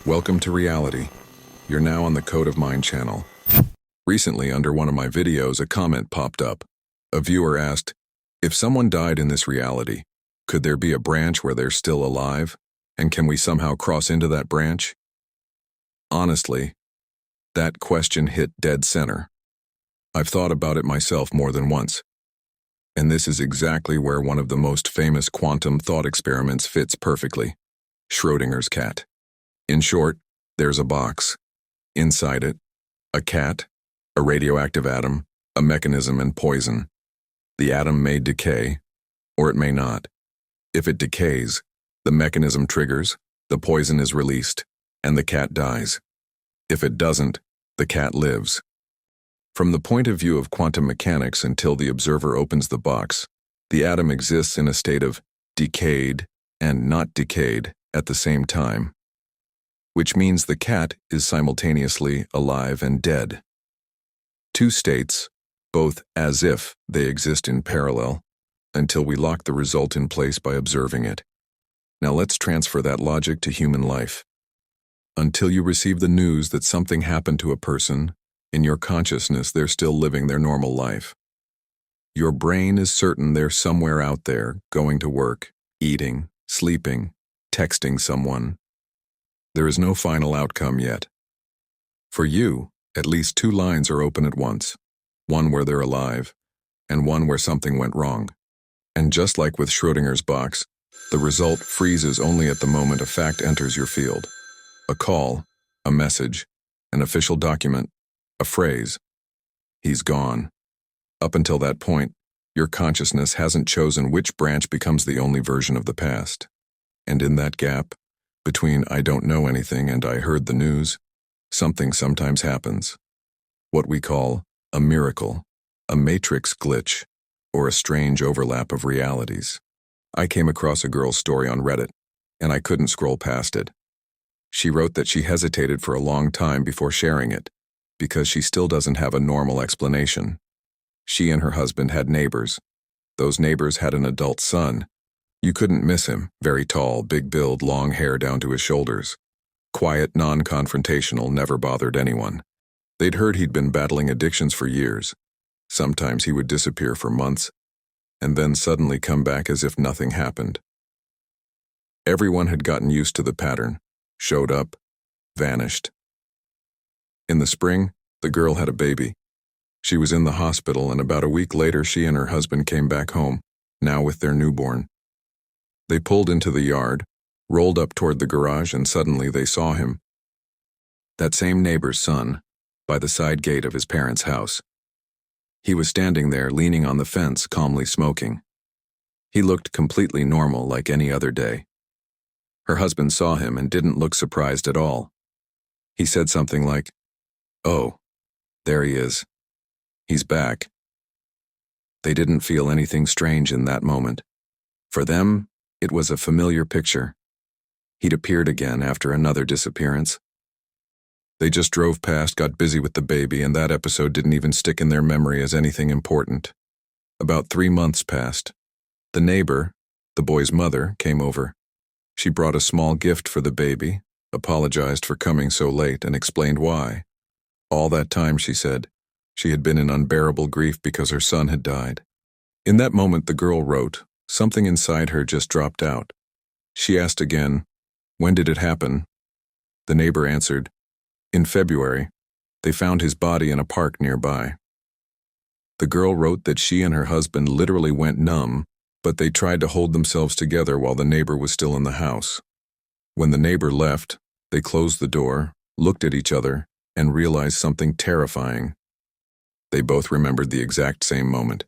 Welcome to reality. You're now on the Code of Mind channel. Recently, under one of my videos, a comment popped up. A viewer asked, if someone died in this reality, could there be a branch where they're still alive? And can we somehow cross into that branch? Honestly, that question hit dead center. I've thought about it myself more than once. And this is exactly where one of the most famous quantum thought experiments fits perfectly. Schrödinger's cat. In short, there's a box. Inside it, a cat, a radioactive atom, a mechanism, and poison. The atom may decay, or it may not. If it decays, the mechanism triggers, the poison is released, and the cat dies. If it doesn't, the cat lives. From the point of view of quantum mechanics, until the observer opens the box, the atom exists in a state of decayed and not decayed at the same time, which means the cat is simultaneously alive and dead. Two states, both as if they exist in parallel, until we lock the result in place by observing it. Now let's transfer that logic to human life. Until you receive the news that something happened to a person, in your consciousness they're still living their normal life. Your brain is certain they're somewhere out there, going to work, eating, sleeping, texting someone. There is no final outcome yet. For you, at least two lines are open at once, one where they're alive, and one where something went wrong. And just like with Schrödinger's box, the result freezes only at the moment a fact enters your field. A call, a message, an official document, a phrase. He's gone. Up until that point, your consciousness hasn't chosen which branch becomes the only version of the past. And in that gap, between I don't know anything and I heard the news, something sometimes happens. What we call a miracle, a matrix glitch, or a strange overlap of realities. I came across a girl's story on Reddit, and I couldn't scroll past it. She wrote that she hesitated for a long time before sharing it, because she still doesn't have a normal explanation. She and her husband had neighbors. Those neighbors had an adult son. You couldn't miss him, very tall, big build, long hair down to his shoulders. Quiet, non-confrontational, never bothered anyone. They'd heard he'd been battling addictions for years. Sometimes he would disappear for months, and then suddenly come back as if nothing happened. Everyone had gotten used to the pattern. Showed up, vanished. In the spring, the girl had a baby. She was in the hospital, and about a week later she and her husband came back home, now with their newborn. They pulled into the yard, rolled up toward the garage, and suddenly they saw him. That same neighbor's son, by the side gate of his parents' house. He was standing there, leaning on the fence, calmly smoking. He looked completely normal, like any other day. Her husband saw him and didn't look surprised at all. He said something like, "Oh, there he is. He's back." They didn't feel anything strange in that moment. For them, it was a familiar picture. He'd appeared again after another disappearance. They just drove past, got busy with the baby, and that episode didn't even stick in their memory as anything important. About 3 months passed. The neighbor, the boy's mother, came over. She brought a small gift for the baby, apologized for coming so late, and explained why. All that time, she said, she had been in unbearable grief because her son had died. In that moment, the girl wrote, something inside her just dropped out. She asked again, "When did it happen?" The neighbor answered, "In February. They found his body in a park nearby." The girl wrote that she and her husband literally went numb, but they tried to hold themselves together while the neighbor was still in the house. When the neighbor left, they closed the door, looked at each other, and realized something terrifying. They both remembered the exact same moment.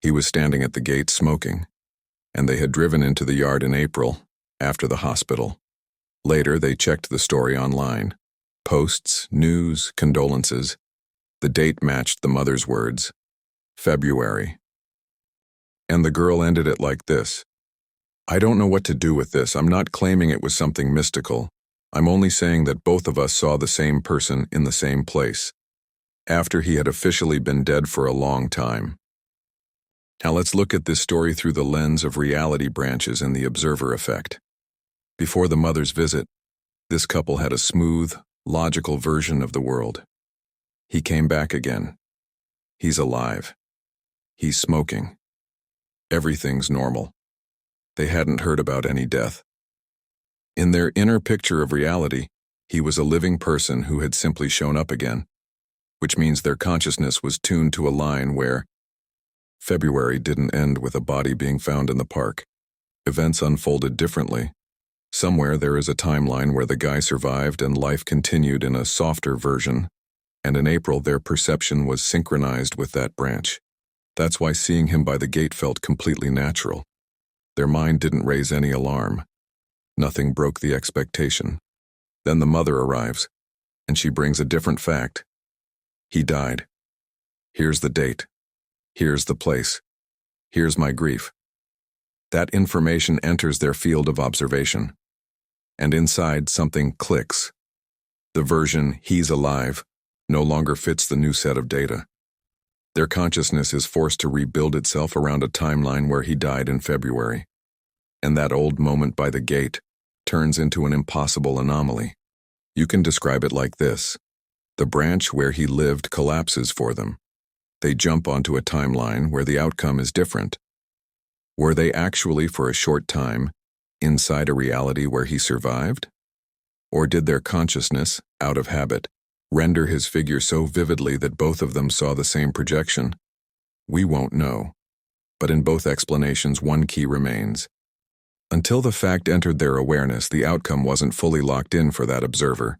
He was standing at the gate smoking, and they had driven into the yard in April, after the hospital. Later, they checked the story online. Posts, news, condolences. The date matched the mother's words. February. And the girl ended it like this. "I don't know what to do with this. I'm not claiming it was something mystical. I'm only saying that both of us saw the same person in the same place, after he had officially been dead for a long time." Now let's look at this story through the lens of reality branches and the observer effect. Before the mother's visit, This couple had a smooth, logical version of the world. He came back again. He's alive. He's smoking. Everything's normal. They hadn't heard about any death. In their inner picture of reality, he was a living person who had simply shown up again, which means their consciousness was tuned to a line where February didn't end with a body being found in the park. Events unfolded differently. Somewhere there is a timeline where the guy survived and life continued in a softer version, and in April their perception was synchronized with that branch. That's why seeing him by the gate felt completely natural. Their mind didn't raise any alarm. Nothing broke the expectation. Then the mother arrives, and she brings a different fact. He died. Here's the date. Here's the place. Here's my grief. That information enters their field of observation. And inside, something clicks. The version, he's alive, no longer fits the new set of data. Their consciousness is forced to rebuild itself around a timeline where he died in February. And that old moment by the gate turns into an impossible anomaly. You can describe it like this. The branch where he lived collapses for them. They jump onto a timeline where the outcome is different. Were they actually, for a short time, inside a reality where he survived? Or did their consciousness, out of habit, render his figure so vividly that both of them saw the same projection? We won't know. But in both explanations, one key remains. Until the fact entered their awareness, the outcome wasn't fully locked in for that observer.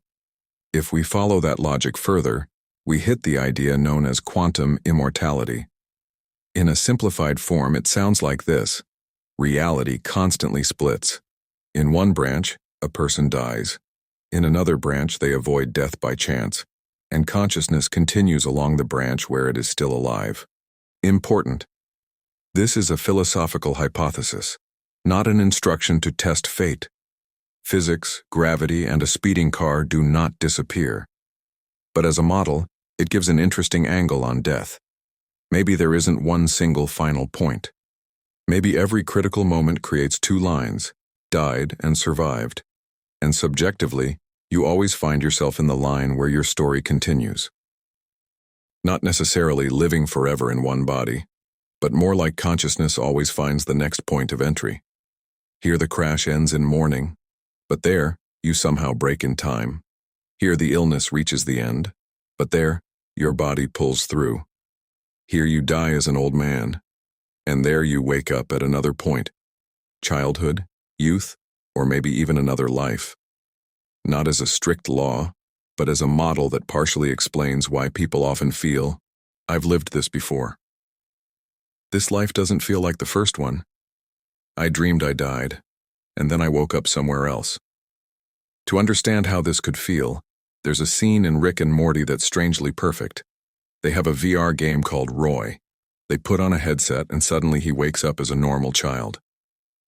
If we follow that logic further, we hit the idea known as quantum immortality. In a simplified form, it sounds like this. Reality constantly splits. In one branch, a person dies. In another branch, they avoid death by chance. And consciousness continues along the branch where it is still alive. Important. This is a philosophical hypothesis, not an instruction to test fate. Physics, gravity, and a speeding car do not disappear. But as a model, it gives an interesting angle on death. Maybe there isn't one single final point. Maybe every critical moment creates two lines, died and survived. And subjectively, you always find yourself in the line where your story continues. Not necessarily living forever in one body, but more like consciousness always finds the next point of entry. Here the crash ends in mourning, but there you somehow break in time. Here the illness reaches the end, but there your body pulls through. Here you die as an old man, and there you wake up at another point. Childhood, youth, or maybe even another life. Not as a strict law, but as a model that partially explains why people often feel, I've lived this before. This life doesn't feel like the first one. I dreamed I died, and then I woke up somewhere else. To understand how this could feel, there's a scene in Rick and Morty that's strangely perfect. They have a VR game called Roy. They put on a headset and suddenly he wakes up as a normal child.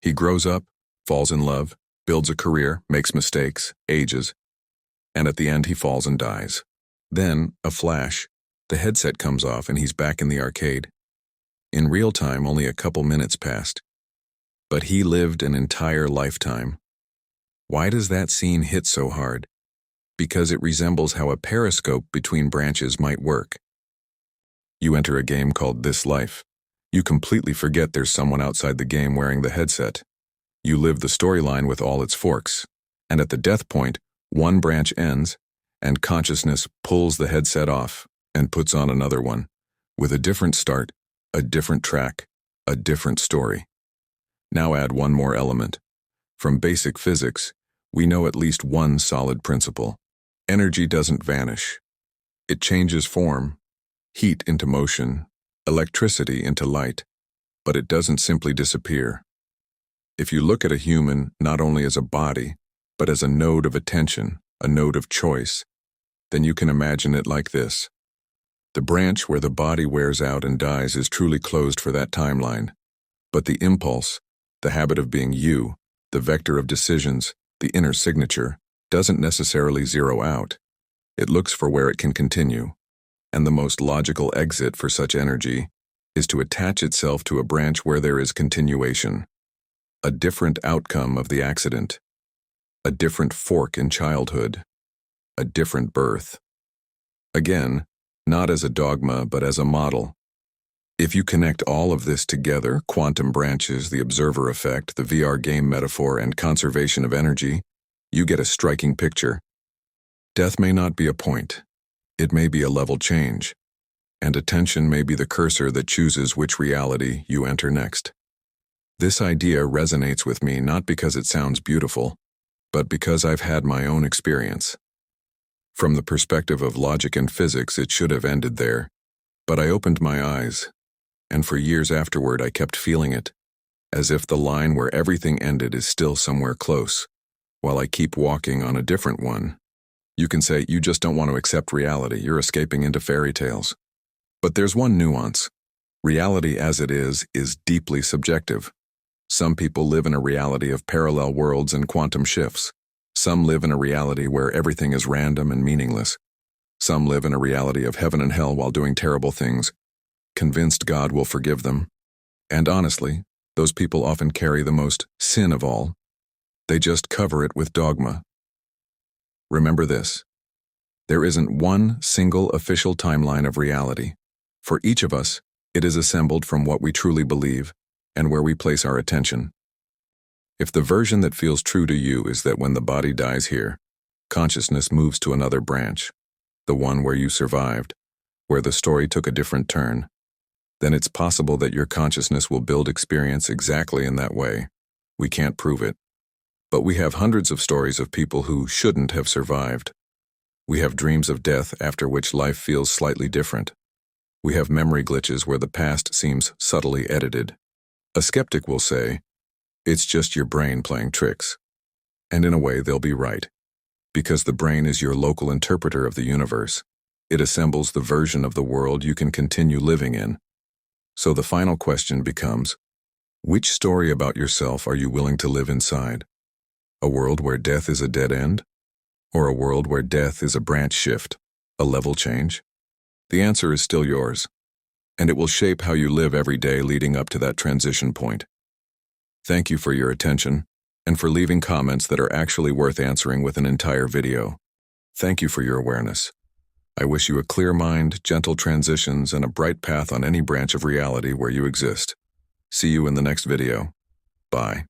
He grows up, falls in love, builds a career, makes mistakes, ages, and at the end he falls and dies. Then, a flash, the headset comes off and he's back in the arcade. In real time, only a couple minutes passed. But he lived an entire lifetime. Why does that scene hit so hard? Because it resembles how a periscope between branches might work. You enter a game called This Life. You completely forget there's someone outside the game wearing the headset. You live the storyline with all its forks, and at the death point, one branch ends, and consciousness pulls the headset off and puts on another one, with a different start, a different track, a different story. Now add one more element. From basic physics, we know at least one solid principle. Energy doesn't vanish. It changes form, heat into motion, electricity into light, but it doesn't simply disappear. If you look at a human not only as a body, but as a node of attention, a node of choice, then you can imagine it like this. The branch where the body wears out and dies is truly closed for that timeline, but the impulse, the habit of being you, the vector of decisions, the inner signature, doesn't necessarily zero out. It looks for where it can continue, and the most logical exit for such energy is to attach itself to a branch where there is continuation, a different outcome of the accident, a different fork in childhood, a different birth. Again, not as a dogma, but as a model. If you connect all of this together, quantum branches, the observer effect, the VR game metaphor, and conservation of energy, you get a striking picture. Death may not be a point. It may be a level change. And attention may be the cursor that chooses which reality you enter next. This idea resonates with me not because it sounds beautiful, but because I've had my own experience. From the perspective of logic and physics, it should have ended there, but I opened my eyes, and for years afterward I kept feeling it, as if the line where everything ended is still somewhere close, while I keep walking on a different one. You can say you just don't want to accept reality, you're escaping into fairy tales. But there's one nuance. Reality as it is deeply subjective. Some people live in a reality of parallel worlds and quantum shifts. Some live in a reality where everything is random and meaningless. Some live in a reality of heaven and hell while doing terrible things, convinced God will forgive them. And honestly, those people often carry the most sin of all. They just cover it with dogma. Remember this. There isn't one single official timeline of reality. For each of us, it is assembled from what we truly believe and where we place our attention. If the version that feels true to you is that when the body dies here, consciousness moves to another branch, the one where you survived, where the story took a different turn, then it's possible that your consciousness will build experience exactly in that way. We can't prove it. But we have hundreds of stories of people who shouldn't have survived. We have dreams of death after which life feels slightly different. We have memory glitches where the past seems subtly edited. A skeptic will say, it's just your brain playing tricks. And in a way, they'll be right. Because the brain is your local interpreter of the universe. It assembles the version of the world you can continue living in. So the final question becomes, which story about yourself are you willing to live inside? A world where death is a dead end? Or a world where death is a branch shift, a level change? The answer is still yours, and it will shape how you live every day leading up to that transition point. Thank you for your attention, and for leaving comments that are actually worth answering with an entire video. Thank you for your awareness. I wish you a clear mind, gentle transitions, and a bright path on any branch of reality where you exist. See you in the next video. Bye.